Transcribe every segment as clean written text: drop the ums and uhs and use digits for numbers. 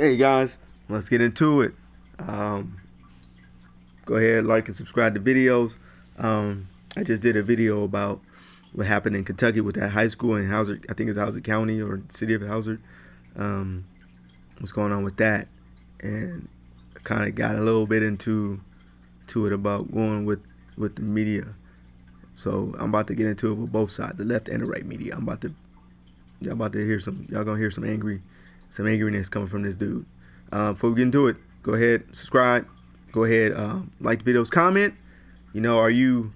Hey guys, let's get into it. Um, Go ahead, like and subscribe to videos. I just did a video about what happened in Kentucky with that high school in Hauser. I think it's Hauser County or city of Hauser. Um, what's going on with that? And I kind of got a little bit into it about going with the media. So I'm about to get into it with both sides, the left and the right media. Y'all about to hear y'all gonna hear some angriness coming from this dude. Before we get into it, go ahead, subscribe. Go ahead, like the videos, comment. Are you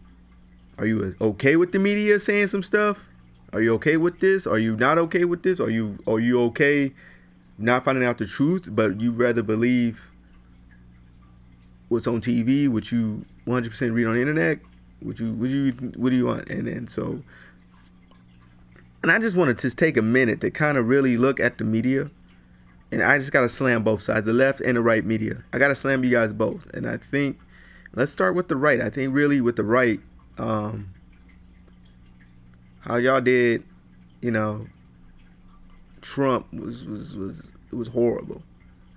okay with the media saying some stuff? Are you okay with this? Are you not okay with this? Are you okay not finding out the truth, but you rather believe what's on TV, what you 100% read on the internet? What do you want? And I just wanted to take a minute to kind of really look at the media. And I just gotta slam both sides, the left and the right media. I gotta slam you guys both. And I think let's start with the right. I think really with the right, how y'all did, you know, Trump was horrible.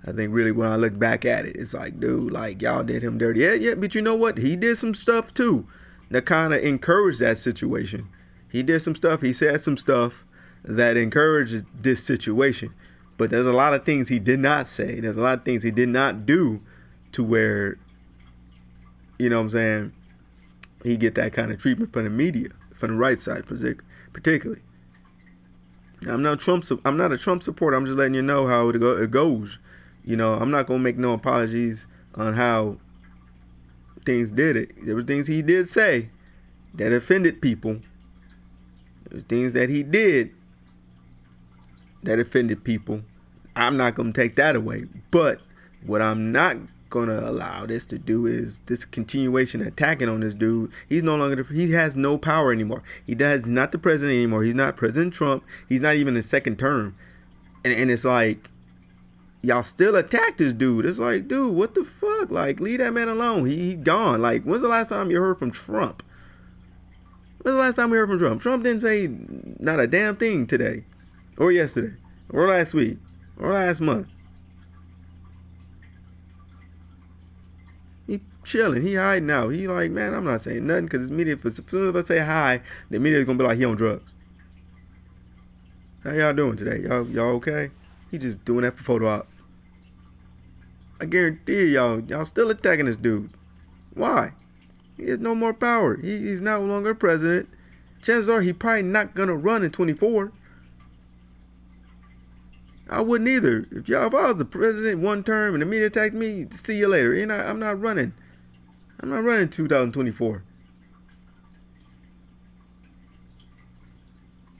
I think really when I look back at it, it's like, dude, like y'all did him dirty. Yeah, but you know what? He did some stuff too that kind of encouraged that situation. He did some stuff. He said some stuff that encouraged this situation. But there's a lot of things he did not say. There's a lot of things he did not do to where, you know what I'm saying, he get that kind of treatment from the media, from the right side particularly. I'm not a Trump supporter. I'm just letting you know how it goes. You know, I'm not gonna make no apologies on how things did it. There were things he did say that offended people. There were things that he did that offended people. I'm not gonna take that away. But what I'm not gonna allow this to do is this continuation attacking on this dude. He has no power anymore. He's not the president anymore. He's not President Trump. He's not even in second term. And it's like y'all still attack this dude. It's like, dude, what the fuck? Like, leave that man alone. He gone. Like, when's the last time you heard from Trump? When's the last time we heard from Trump? Trump didn't say not a damn thing today, or yesterday, or last week, or last month. He chilling. He hiding out. He like, man, I'm not saying nothing because media. As soon as I say hi, the media is gonna be like he on drugs. How y'all doing today? Y'all okay? He just doing that for photo op. I guarantee y'all still attacking this dude. Why? He has no more power. He's no longer president. Chances are he probably not gonna run in 24. I wouldn't either. If I was the president one term and the media attacked me, see you later. I'm not running. I'm not running 2024.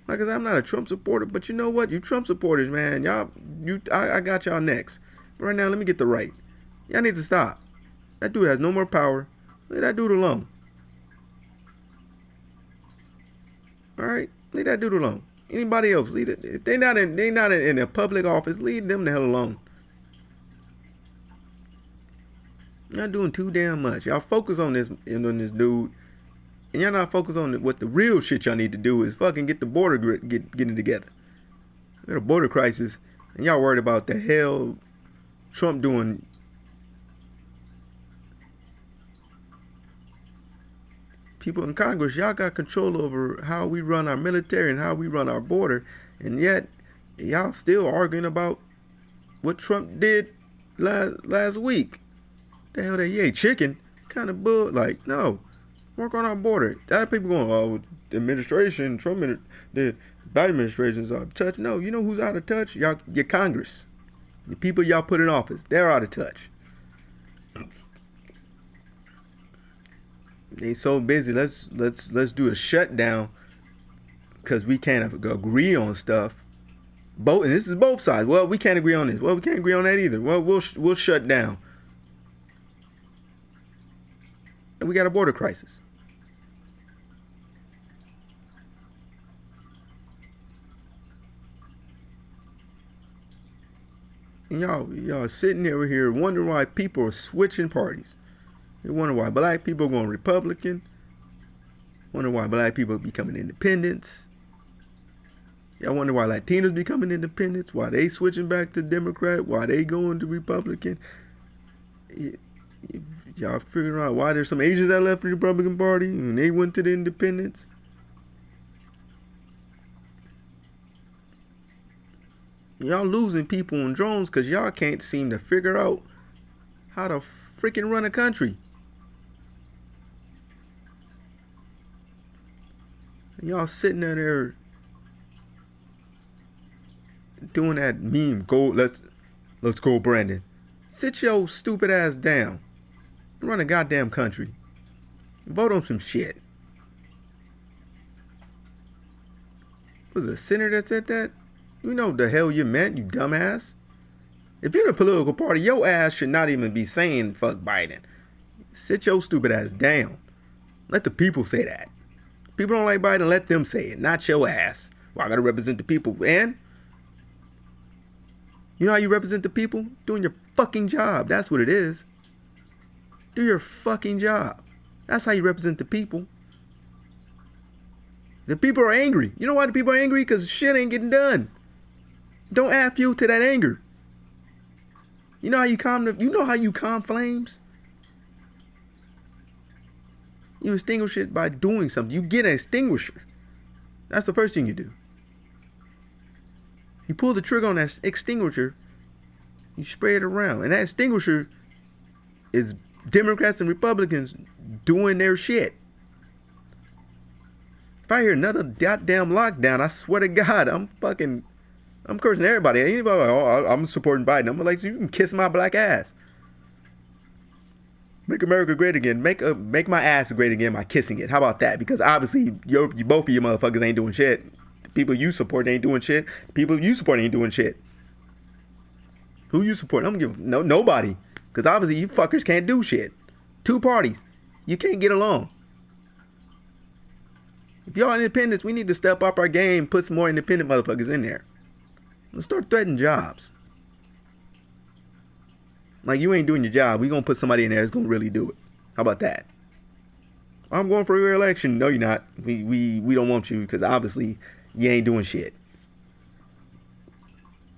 Like I said, I'm not a Trump supporter, but you know what? You Trump supporters, man, I got y'all next. But right now, let me get the right. Y'all need to stop. That dude has no more power. Leave that dude alone. All right, leave that dude alone. Anybody else, leave it. If they not in a public office, leave them the hell alone. You're not doing too damn much. Y'all focus on this dude, and y'all not focused on what the real shit y'all need to do is fucking get the border getting together. We got a border crisis, and y'all worried about the hell Trump doing. People in Congress, y'all got control over how we run our military and how we run our border, and yet y'all still arguing about what Trump did last week. The hell, he ate chicken? Kind of bull. Like, no, work on our border. That people going, oh, the administration, the Biden administration is out of touch. No, you know who's out of touch? Y'all, your Congress, the people y'all put in office, they're out of touch. They so busy. Let's do a shutdown because we can't agree on stuff. And this is both sides. Well, we can't agree on this. Well, we can't agree on that either. Well, we'll shut down. And we got a border crisis. And y'all sitting over here wondering why people are switching parties. You wonder why black people are going Republican. Wonder why black people are becoming independents. Y'all wonder why Latinos becoming independents, why they switching back to Democrat, why they going to Republican. Y'all figuring out why there's some Asians that left the Republican Party and they went to the independents. Y'all losing people on drones because y'all can't seem to figure out how to freaking run a country. Y'all sitting there doing that meme. Let's go, Brandon. Sit your stupid ass down. Run a goddamn country. Vote on some shit. Was it a senator that said that? You know what the hell you meant, you dumbass. If you're in a political party, your ass should not even be saying fuck Biden. Sit your stupid ass down. Let the people say that. People don't like Biden, let them say it, not your ass. Well, I gotta represent the people. And you know how you represent the people? Doing your fucking job. That's what it is. Do your fucking job. That's how you represent the people. The people are angry. You know why the people are angry? Because shit ain't getting done. Don't add fuel to that anger. You know how you calm flames? You extinguish it by doing something. You get an extinguisher. That's the first thing you do. You pull the trigger on that extinguisher, you spray it around. And that extinguisher is Democrats and Republicans doing their shit. If I hear another goddamn lockdown, I swear to God, I'm cursing everybody. Anybody like, oh, I'm supporting Biden. I'm like, you can kiss my black ass. Make America great again. Make my ass great again by kissing it. How about that? Because obviously, both of you motherfuckers ain't doing shit. The people you support ain't doing shit. People you support ain't doing shit. Who you support? I'm gonna give nobody. Because obviously, you fuckers can't do shit. Two parties. You can't get along. If y'all independents, we need to step up our game, put some more independent motherfuckers in there. Let's start threatening jobs. Like, you ain't doing your job. We gonna put somebody in there that's gonna really do it. How about that? I'm going for re-election. No, you're not. We don't want you because obviously you ain't doing shit.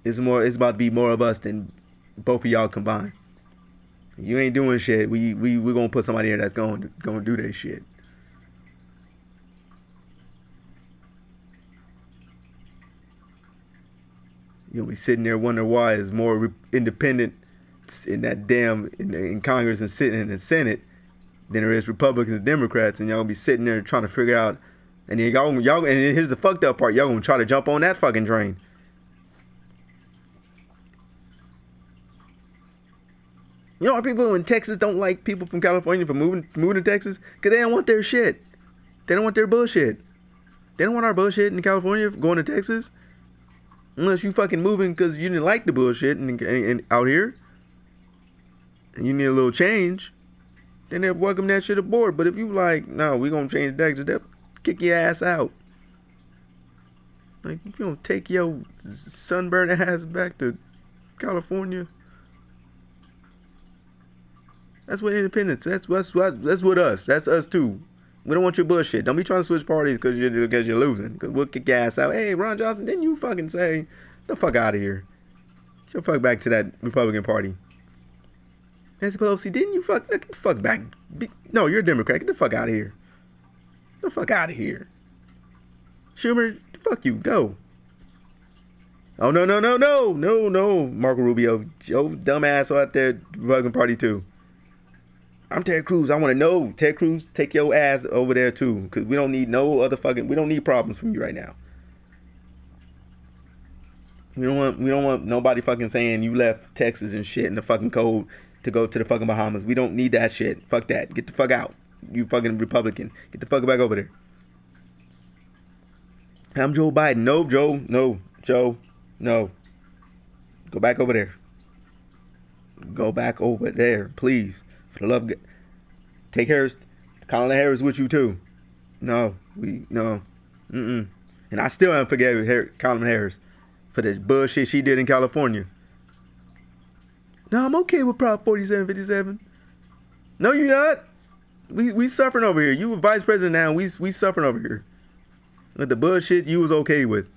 It's about to be more of us than both of y'all combined. You ain't doing shit. We gonna put somebody in there that's gonna do that shit. You'll be sitting there wondering why there's more independent in that in Congress and sitting in the Senate than there is Republicans and Democrats, and y'all gonna be sitting there trying to figure out. And then y'all and here's the fucked up part: y'all gonna try to jump on that fucking train. You know why people in Texas don't like people from California for moving to Texas? Because they don't want their shit. They don't want their bullshit. They don't want our bullshit in California going to Texas. Unless you fucking moving because you didn't like the bullshit and out here. And you need a little change. Then they'll welcome that shit aboard. But if you like, no, we gonna change Texas, they'll kick your ass out. Like, if you don't take your sunburned ass back to California. That's what independence. That's with us. That's us too. We don't want your bullshit. Don't be trying to switch parties because you're losing. Because we'll kick your ass out. Hey, Ron Johnson, didn't you fucking say, the fuck out of here? Get your fuck back to that Republican Party. Nancy Pelosi, didn't you get the fuck back? No, you're a Democrat. Get the fuck out of here. Get the fuck out of here. Schumer, fuck you. Go. Oh, no. Marco Rubio, your dumb ass out there, Republican Party too. I'm Ted Cruz. I want to know, Ted Cruz, take your ass over there too, because we don't need we don't need problems from you right now. We don't want nobody fucking saying you left Texas and shit in the fucking cold to go to the fucking Bahamas. We don't need that shit. Fuck that. Get the fuck out. You fucking Republican. Get the fuck back over there. I'm Joe Biden. No, Joe. No, Joe. No. Go back over there. Go back over there, please. For the love of God. Take Kamala Harris with you too. No. And I still haven't forgiven Kamala Harris for the bullshit she did in California. No, I'm okay with Prop 4757. No, you're not. We suffering over here. You were vice president now. We suffering over here. With the bullshit you was okay with.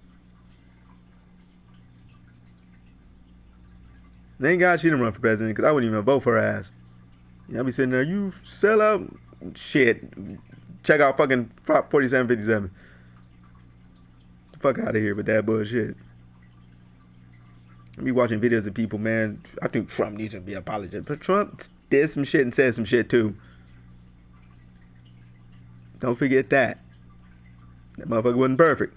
Thank God she didn't run for president because I wouldn't even vote for her ass. I'd be sitting there, you sell out. Shit. Check out fucking Prop 4757. The fuck out of here with that bullshit. I be watching videos of people, man. I think Trump needs to be apologized. But Trump did some shit and said some shit too. Don't forget that. That motherfucker wasn't perfect.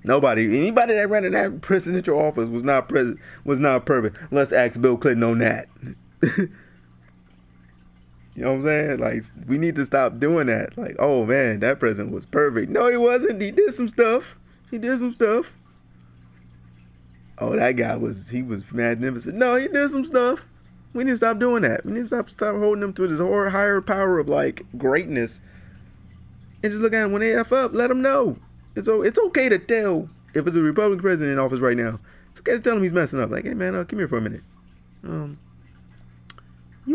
Anybody that ran in that presidential office was not perfect. Let's ask Bill Clinton on that. You know what I'm saying? Like, we need to stop doing that. Like, oh man, that president was perfect. No, he wasn't. He did some stuff. Oh, that guy was magnificent. No, he did some stuff. We need to stop doing that. We need to stop holding them to this higher power of like greatness, and just look at them when they F up. Let them know. It's okay to tell if it's a Republican president in office right now. It's okay to tell him he's messing up. Like, hey man, come here for a minute. You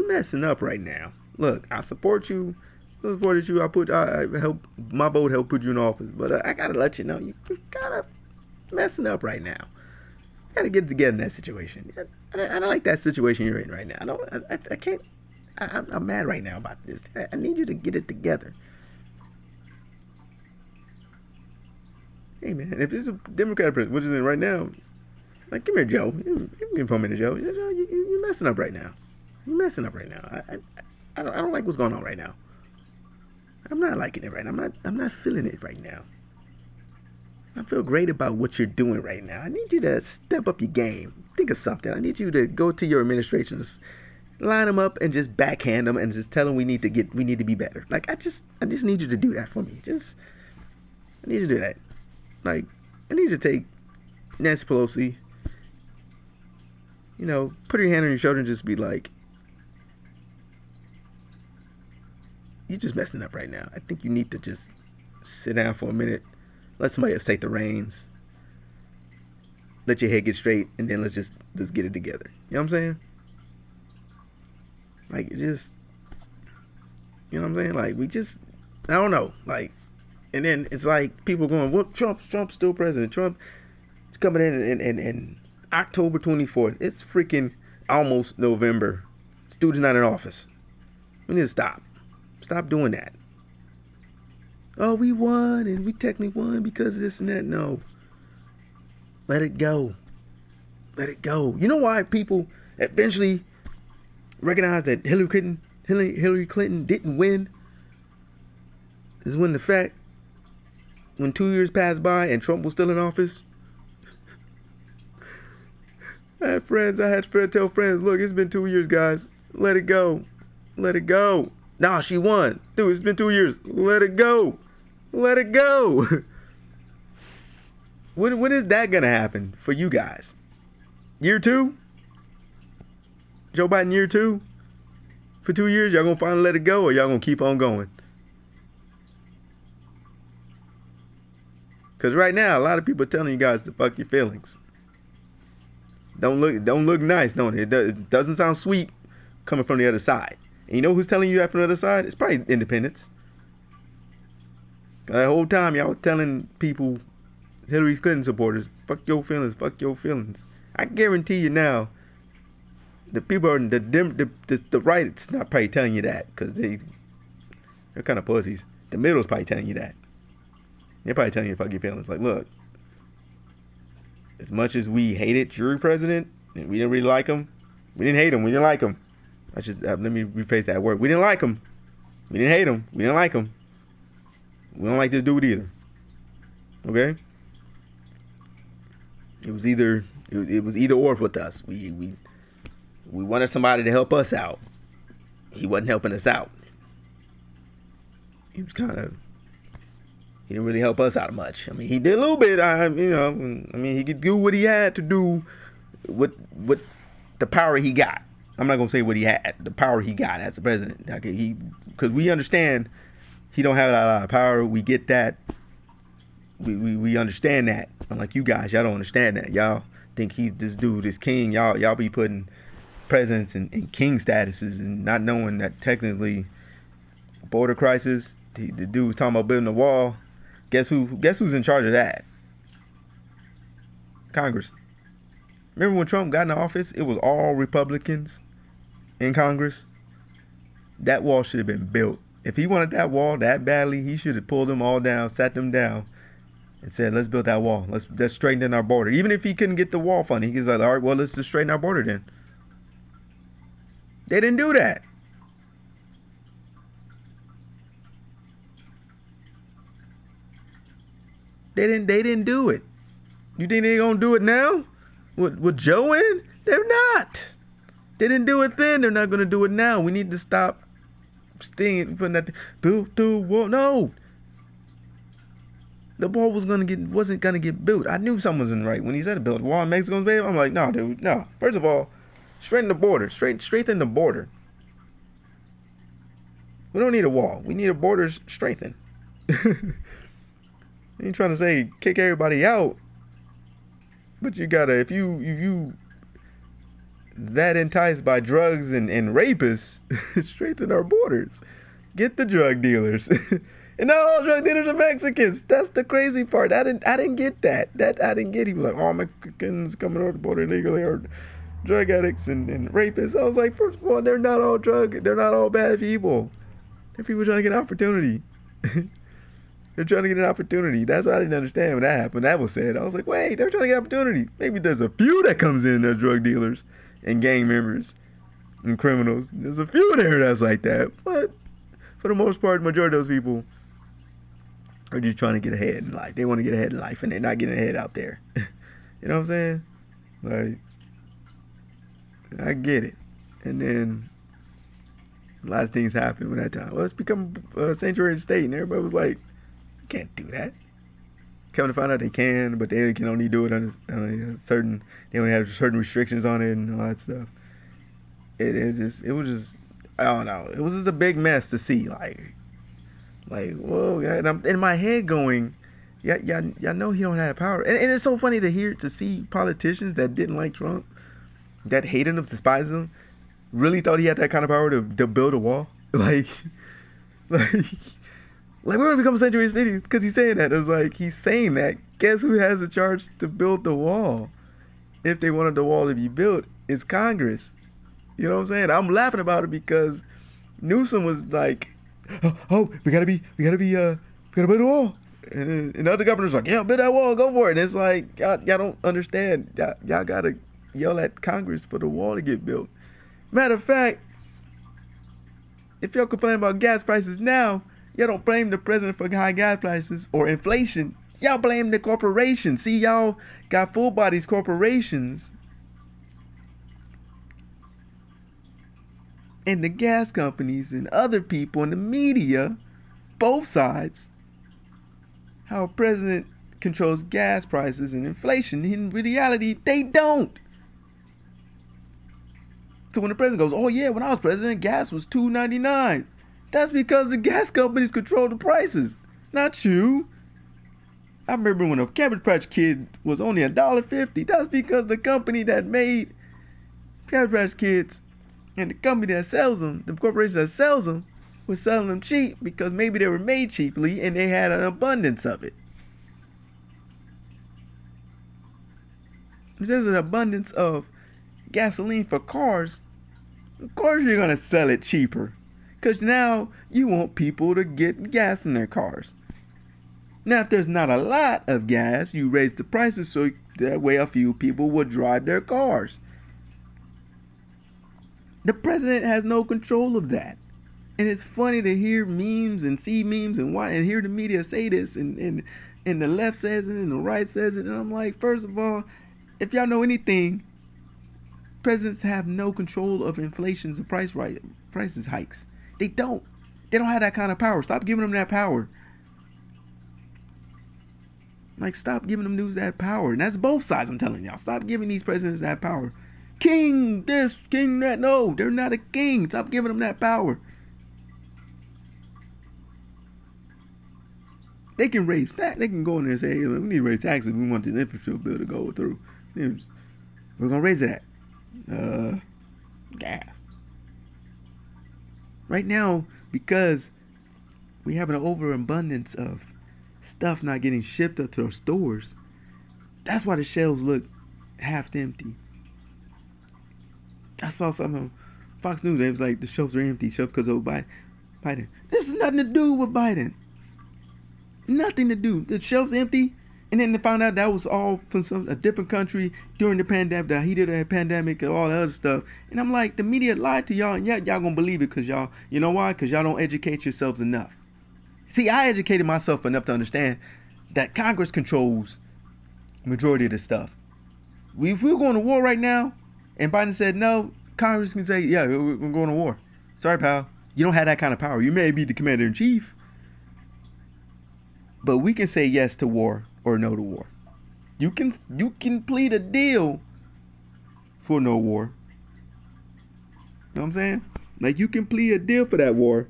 messing up right now. Look, I support you. I supported you. I help my vote help put you in office. But I gotta let you know you kind of messing up right now. Gotta get it together in that situation. I don't like that situation you're in right now. I can't. I'm mad right now about this. I need you to get it together. Hey man, if it's a Democratic president, which is in right now, like, come here, Joe. You can for a minute, Joe. You're messing up right now. You're messing up right now. I don't like what's going on right now. I'm not liking it right now. I'm not feeling it right now. I feel great about what you're doing right now. I need you to step up your game. Think of something. I need you to go to your administrations, line them up, and just backhand them, and just tell them we need to be better. Like, I just need you to do that for me. I need you to do that. Like, I need you to take Nancy Pelosi, put your hand on your shoulder and just be like, you're just messing up right now. I think you need to just sit down for a minute. Let somebody else take the reins. Let your head get straight, and then let's just get it together. You know what I'm saying? Like, you know what I'm saying? Like, I don't know. Like, and then it's like people going, well, Trump's still president. Trump is coming in October 24th. It's freaking almost November. This dude's not in office. We need to stop. Stop doing that. Oh, we won, and we technically won because of this and that. No. Let it go. Let it go. You know why people eventually recognize that Hillary Clinton didn't win? Is when when 2 years passed by and Trump was still in office. I had to tell friends, look, it's been 2 years, guys. Let it go. Let it go. Nah, she won. Dude, it's been 2 years. Let it go. Let it go. When is that going to happen for you guys? Year 2? Joe Biden year 2? For 2 years, y'all going to finally let it go, or y'all going to keep on going? Because right now, a lot of people are telling you guys to fuck your feelings. Don't look nice, don't it? It doesn't sound sweet coming from the other side. And you know who's telling you that from the other side? It's probably independents. That whole time y'all was telling people, Hillary Clinton supporters, fuck your feelings, fuck your feelings. I guarantee you now, the people are the right's not probably telling you that because they're kind of pussies. The middle's probably telling you that. They're probably telling you to fuck your feelings. Like, look, as much as we hated your president and we didn't really like him, we didn't hate him, we didn't like him. Let me rephrase that word. We didn't like him. We didn't hate him. We didn't like him. We don't like this dude either. Okay? It was either or with us. We wanted somebody to help us out. He wasn't helping us out. He didn't really help us out much. I mean, he did a little bit. He could do what he had to do with the power he got. I'm not gonna say what he had, the power he got as a president. Okay, because we understand he don't have a lot of power. We get that. We understand that. Unlike you guys, y'all don't understand that. Y'all think this dude is king. Y'all be putting presidents in king statuses and not knowing that technically border crisis. The dude was talking about building a wall. Guess who's in charge of that? Congress. Remember when Trump got in office, it was all Republicans in Congress. That wall should have been built. If he wanted that wall that badly, he should have pulled them all down, sat them down, and said, "Let's build that wall. Let's straighten our border." Even if he couldn't get the wall funding, he's like, "All right, well, let's just straighten our border then." They didn't do that. They didn't do it. You think they're gonna do it now? With Joe in? They're not. They didn't do it then. They're not gonna do it now. We need to stop putting that build the wall. No. The wall wasn't gonna get built. I knew something wasn't right when he said to build a wall in Mexico's Bay. I'm like, no, dude, no. First of all, straighten the border. Straighten the border. We don't need a wall. We need a border strengthened. You ain't trying to say kick everybody out, but you gotta if you that enticed by drugs and rapists, strengthen our borders. Get the drug dealers. And not all drug dealers are Mexicans. That's the crazy part. I didn't get that. I didn't get. He was like, all Mexicans coming over the border illegally are drug addicts and rapists. I was like, first of all, they're not all bad people. They're people trying to get an opportunity. They're trying to get an opportunity. That's what I didn't understand when that happened. That was said. I was like, wait, they're trying to get an opportunity. Maybe there's a few that comes in as drug dealers and gang members and criminals. There's a few there that's like that. But for the most part, the majority of those people are just trying to get ahead in life. They want to get ahead in life and they're not getting ahead out there. You know what I'm saying? Like, I get it. And then a lot of things happened when that time. Well, it's become a sanctuary state and everybody was like, can't do that. Coming to find out they can, but they can only do it on a certain. They only have certain restrictions on it and all that stuff. It was just I don't know. It was just a big mess to see. Like whoa, yeah. And I'm in my head going, y'all know he don't have power. And it's so funny to see politicians that didn't like Trump, that hated him, despised him, really thought he had that kind of power to build a wall. Like we're gonna become a sanctuary city because he's saying that. It was like he's saying that. Guess who has the charge to build the wall? If they wanted the wall to be built, it's Congress. You know what I'm saying? I'm laughing about it because Newsom was like, "Oh, we gotta build a wall," and the other governor's like, "Yeah, build that wall, go for it." And it's like y'all don't understand. Y'all gotta yell at Congress for the wall to get built. Matter of fact, if y'all complain about gas prices now, y'all don't blame the president for high gas prices or inflation. Y'all blame the corporations. See, y'all got full bodies corporations and the gas companies and other people in the media, both sides, how a president controls gas prices and inflation. In reality, they don't. So when the president goes, "Oh yeah, when I was president, gas was $2.99. That's because the gas companies control the prices, not you. I remember when a Cabbage Patch Kid was only $1.50. That's because the company that made Cabbage Patch Kids and the company that sells them, the corporation that sells them, was selling them cheap because maybe they were made cheaply and they had an abundance of it. If there's an abundance of gasoline for cars, of course you're going to sell it cheaper. Because now you want people to get gas in their cars. Now, if there's not a lot of gas, you raise the prices so that way a few people will drive their cars. The president has no control of that. And it's funny to hear memes and see memes and hear the media say this and the left says it and the right says it. And I'm like, first of all, if y'all know anything, presidents have no control of inflation's and prices hikes. They don't have that kind of power. Stop giving them that power. Like, stop giving them news that power. And that's both sides, I'm telling y'all. Stop giving these presidents that power. King this, king that. No, they're not a king. Stop giving them that power. They can raise tax. They can go in there and say, hey, we need to raise taxes. We want this infrastructure bill to go through. We're going to raise that. Gas. Right now, because we have an overabundance of stuff not getting shipped up to our stores, that's why the shelves look half empty. I saw something on Fox News. It was like the shelves are empty. Shelves because of Biden. This has nothing to do with Biden. Nothing to do. The shelves empty. And then they found out that was all from a different country during the pandemic, the heat of the pandemic and all that other stuff. And I'm like, the media lied to y'all, and yet y'all gonna believe it because y'all, you know why? Because y'all don't educate yourselves enough. See, I educated myself enough to understand that Congress controls majority of the stuff. If we were going to war right now, and Biden said no, Congress can say, yeah, we're going to war. Sorry, pal. You don't have that kind of power. You may be the commander in chief, but we can say yes to war or no to war. You can plead a deal for no war. You know what I'm saying? Like, you can plead a deal for that war.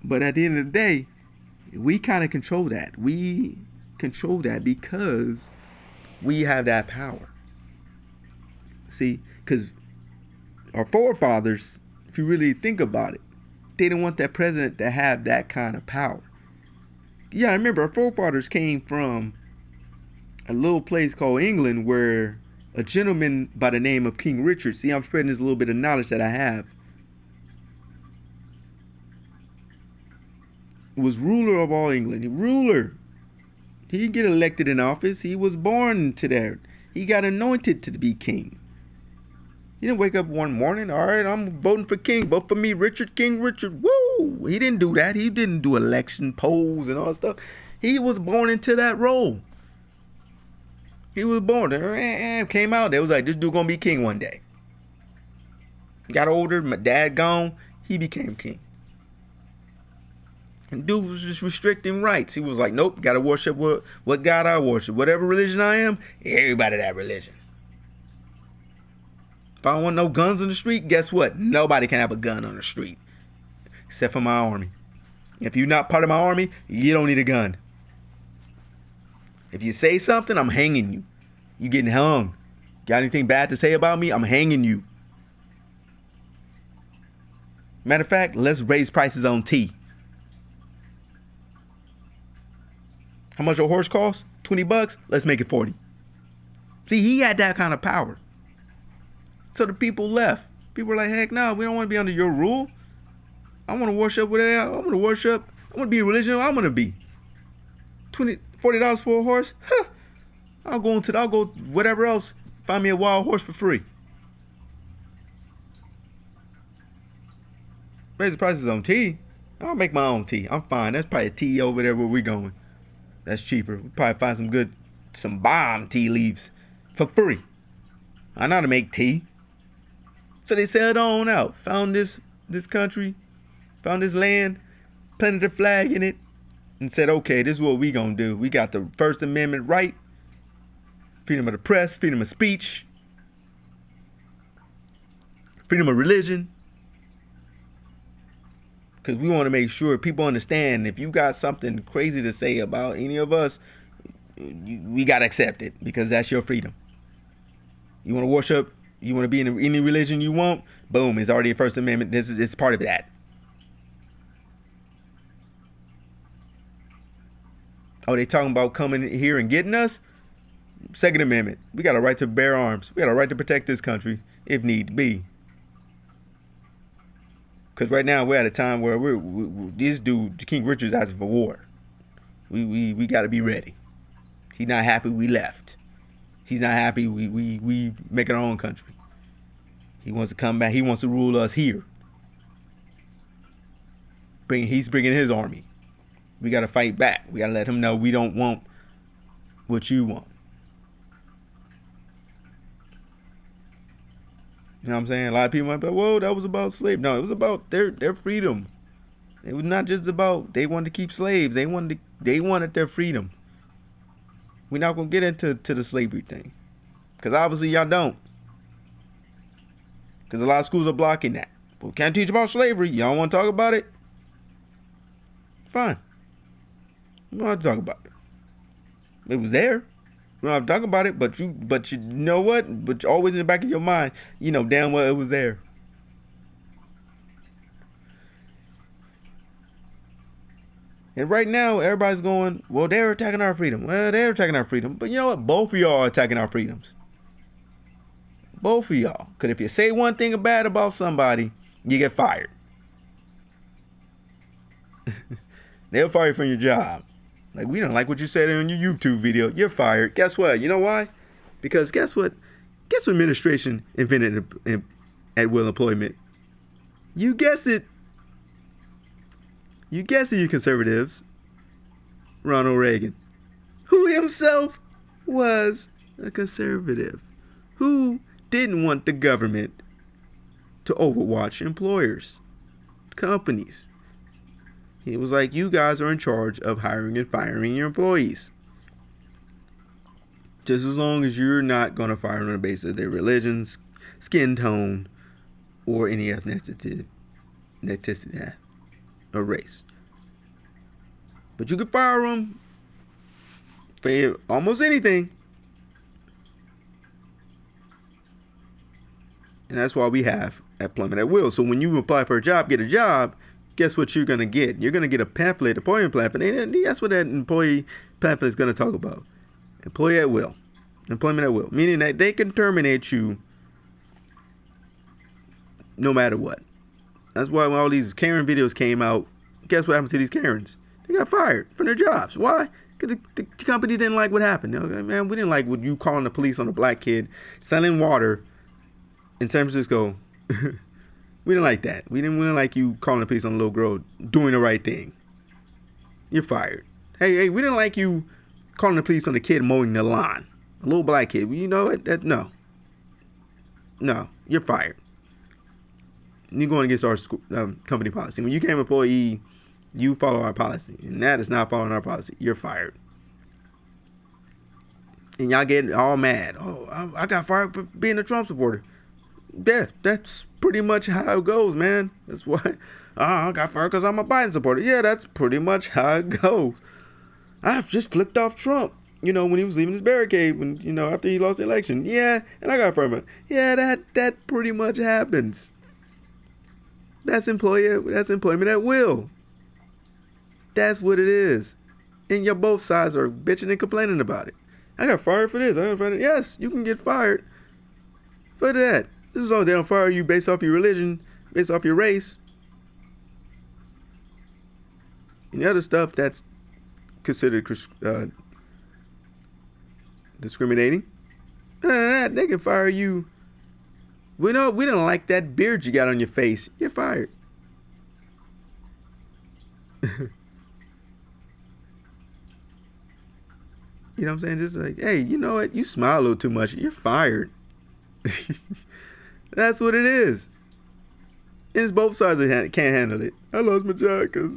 But at the end of the day, we kind of control that. We control that because we have that power. See, because our forefathers, if you really think about it, they didn't want that president to have that kind of power. Yeah, I remember our forefathers came from a little place called England where a gentleman by the name of King Richard, see, I'm spreading this little bit of knowledge that I have, was ruler of all England. Ruler. He didn't get elected in office. He was born to that. He got anointed to be king. He didn't wake up one morning, all right, I'm voting for king. Vote for me, Richard, King Richard. Woo! He didn't do that. He didn't do election polls and all that stuff. He was born into that role. He was born. Came out. They was like, this dude gonna be king one day. Got older. My dad gone. He became king. And dude was just restricting rights. He was like, nope, gotta worship what God I worship. Whatever religion I am, everybody that religion. If I don't want no guns on the street, guess what? Nobody can have a gun on the street. Except for my army. If you're not part of my army, you don't need a gun. If you say something, I'm hanging you. You getting hung. Got anything bad to say about me? I'm hanging you. Matter of fact, let's raise prices on tea. How much a horse costs? $20? Let's make it 40. See, he had that kind of power. So the people left. People were like, heck no, we don't want to be under your rule. I want to worship whatever I want to worship. I want to be a religion I want to be. $40 for a horse? Huh. I'll go whatever else. Find me a wild horse for free. Raise the prices on tea. I'll make my own tea. I'm fine. That's probably tea over there where we're going. That's cheaper. We'll probably find some bomb tea leaves for free. I know how to make tea. So they sailed on out, found this country, found this land, planted a flag in it, and said, okay, this is what we gonna do. We got the First Amendment right, freedom of the press, freedom of speech, freedom of religion. Because we want to make sure people understand if you got something crazy to say about any of us, we got to accept it because that's your freedom. You want to worship, you want to be in any religion you want, boom, it's already a First Amendment. It's part of that. Oh, they talking about coming here and getting us? Second Amendment. We got a right to bear arms. We got a right to protect this country if need be. Because right now we're at a time where this dude, King Richard's asking for war. We got to be ready. He's not happy we left. He's not happy we make our own country. He wants to come back. He wants to rule us here. He's bringing his army. We got to fight back. We got to let him know we don't want what you want. You know what I'm saying? A lot of people might be like, whoa, that was about slaves. No, it was about their freedom. It was not just about they wanted to keep slaves. They wanted their freedom. We're not going to get into the slavery thing. Because obviously y'all don't. Because a lot of schools are blocking that. But we can't teach about slavery. Y'all want to talk about it? Fine. We don't have to talk about it. It was there. We don't have to talk about it, but you know what? But always in the back of your mind, you know damn well it was there. And right now, everybody's going, well, they're attacking our freedom. Well, they're attacking our freedom. But you know what? Both of y'all are attacking our freedoms. Both of y'all. Because if you say one thing bad about somebody, you get fired. They'll fire you from your job. Like, we don't like what you said on your YouTube video. You're fired. Guess what? You know why? Because guess what? Guess what administration invented at-will employment? You guessed it. You guessed it, you conservatives. Ronald Reagan, who himself was a conservative, who didn't want the government to overwatch employers, companies. He was like, you guys are in charge of hiring and firing your employees. Just as long as you're not going to fire on the basis of their religion, skin tone, or any ethnicity or race. But you can fire them for almost anything. And that's why we have employment at will. So when you apply for a job, get a job, guess what you're going to get? You're going to get a pamphlet, employment pamphlet. And that's what that employee pamphlet is going to talk about. Employee at will. Employment at will. Meaning that they can terminate you no matter what. That's why when all these Karen videos came out, guess what happened to these Karens? They got fired from their jobs. Why? Because the company didn't like what happened. Okay, man, we didn't like what you calling the police on a black kid selling water in San Francisco. We didn't like that. We didn't like you calling the police on a little girl doing the right thing. You're fired. Hey, we didn't like you calling the police on a kid mowing the lawn. A little black kid. You know it? No, you're fired. You're going against our company policy. When you became an employee, you follow our policy, and that is not following our policy. You're fired. And y'all get all mad. Oh, I got fired for being a Trump supporter. Yeah, that's pretty much how it goes, man. That's why I got fired because I'm a Biden supporter. Yeah, that's pretty much how it goes. I've just flicked off Trump, when he was leaving his barricade, when, after he lost the election. Yeah, and I got fired. Yeah, that pretty much happens. That's employment at will. That's what it is. And both sides are bitching and complaining about it. I got fired for this. I got fired. Yes, you can get fired for that. This is all they don't fire you based off your religion, based off your race. And the other stuff that's considered discriminating. They can fire you. We don't like that beard you got on your face. You're fired. You know what I'm saying? Just like, hey, you know what? You smile a little too much. You're fired. That's what it is. And it's both sides that can't handle it. I lost my job because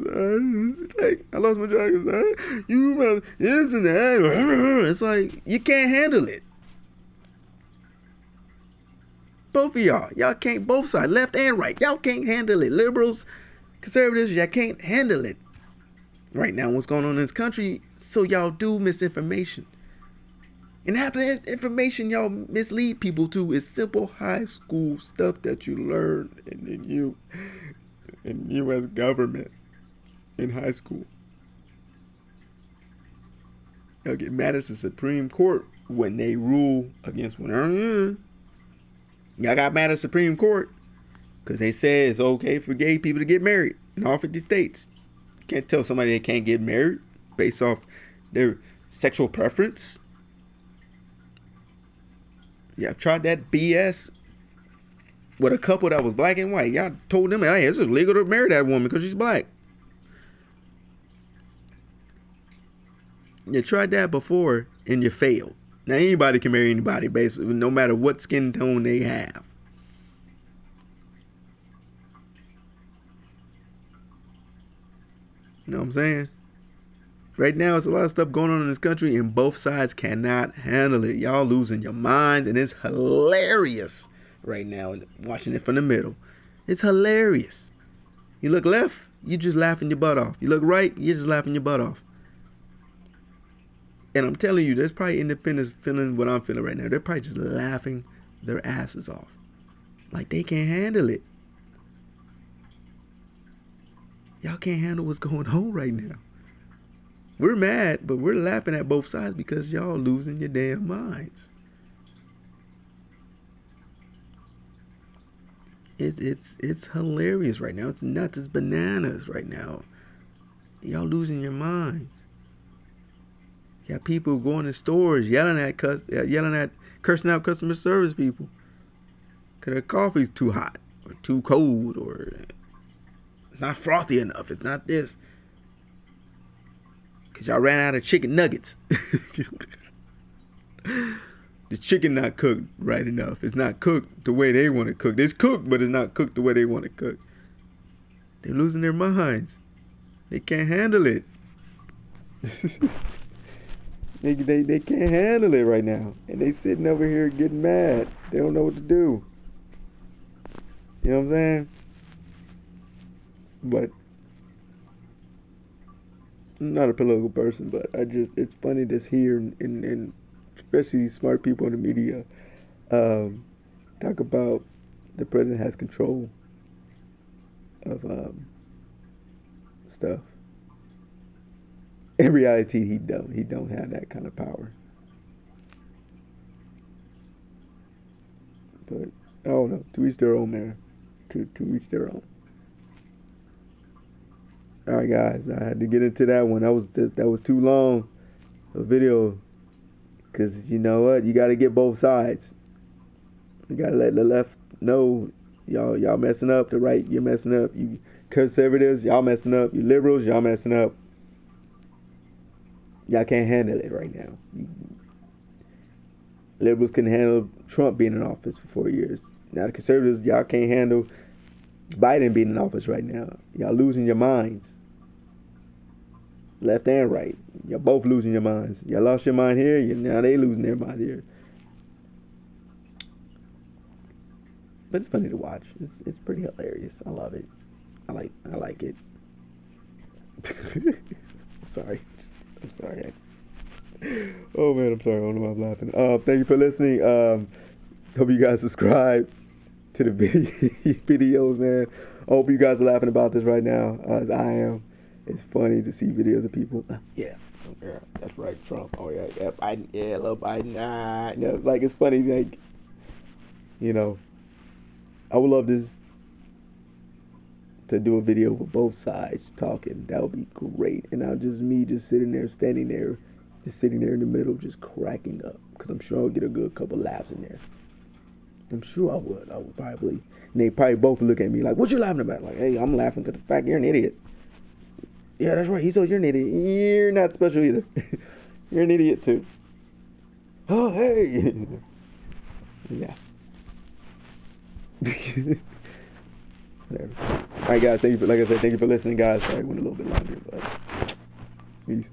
you must, this and that. It's like, you can't handle it. Both of y'all can't, both sides, left and right, y'all can't handle it. Liberals, conservatives, y'all can't handle it. Right now, what's going on in this country, so y'all do misinformation. And half the information y'all mislead people to is simple high school stuff that you learn in U.S. government in high school. Y'all get mad at the Supreme Court when they rule against one. Y'all got mad at the Supreme Court because they said it's okay for gay people to get married in all 50 states. You can't tell somebody they can't get married based off their sexual preference. Y'all tried that BS with a couple that was black and white. Y'all told them, hey, it's illegal to marry that woman because she's black. You tried that before and you failed. Now anybody can marry anybody, basically, no matter what skin tone they have. You know what I'm saying? Right now, there's a lot of stuff going on in this country, and both sides cannot handle it. Y'all losing your minds, and it's hilarious right now, watching it from the middle. It's hilarious. You look left, you just laughing your butt off. You look right, you're just laughing your butt off. And I'm telling you, there's probably independents feeling what I'm feeling right now. They're probably just laughing their asses off. Like they can't handle it. Y'all can't handle what's going on right now. We're mad, but we're laughing at both sides because y'all losing your damn minds. It's hilarious right now. It's nuts. It's bananas right now. Y'all losing your minds. You got people going to stores yelling at, cursing out customer service people because their coffee's too hot or too cold or not frothy enough. It's not this because y'all ran out of chicken nuggets. The chicken not cooked right enough. It's not cooked the way they want to cook. It's cooked, but it's not cooked the way they want to cook. They're losing their minds. They can't handle it. They can't handle it right now. And they sitting over here getting mad. They don't know what to do. You know what I'm saying? But I'm not a political person, but it's funny to hear and especially these smart people in the media talk about the president has control of stuff. In reality, he don't have that kind of power. But I don't know. To each their own, man. To each their own. All right, guys. I had to get into that one. That was too long a video. Cause you know what? You got to get both sides. You got to let the left know y'all messing up. The right, you're messing up. You conservatives, y'all messing up. You liberals, y'all messing up. Y'all can't handle it right now. Liberals couldn't handle Trump being in office for 4 years. Now the conservatives, y'all can't handle Biden being in office right now. Y'all losing your minds. Left and right. Y'all both losing your minds. Y'all lost your mind here, now they losing their mind here. But it's funny to watch. It's pretty hilarious. I love it. I like it. I'm sorry. Oh man, I'm sorry. I don't know why I'm laughing. Thank you for listening. Hope you guys subscribe to the videos, man. I hope you guys are laughing about this right now, as I am. It's funny to see videos of people. Yeah, that's right, Trump. Oh yeah, Biden. Yeah, love Biden. Like it's funny. Like, I would love this to do a video with both sides talking. That would be great. And I'll just standing there in the middle, just cracking up. Because I'm sure I'll get a good couple laughs in there. I'm sure I would. I would probably. And they probably both look at me like, what you laughing about? Like, hey, I'm laughing because the fact you're an idiot. Yeah, that's right. He said you're an idiot. You're not special either. You're an idiot too. Oh, hey. Yeah. Whatever. All right, guys. Thank you for listening, guys. Sorry, I went a little bit longer, but peace.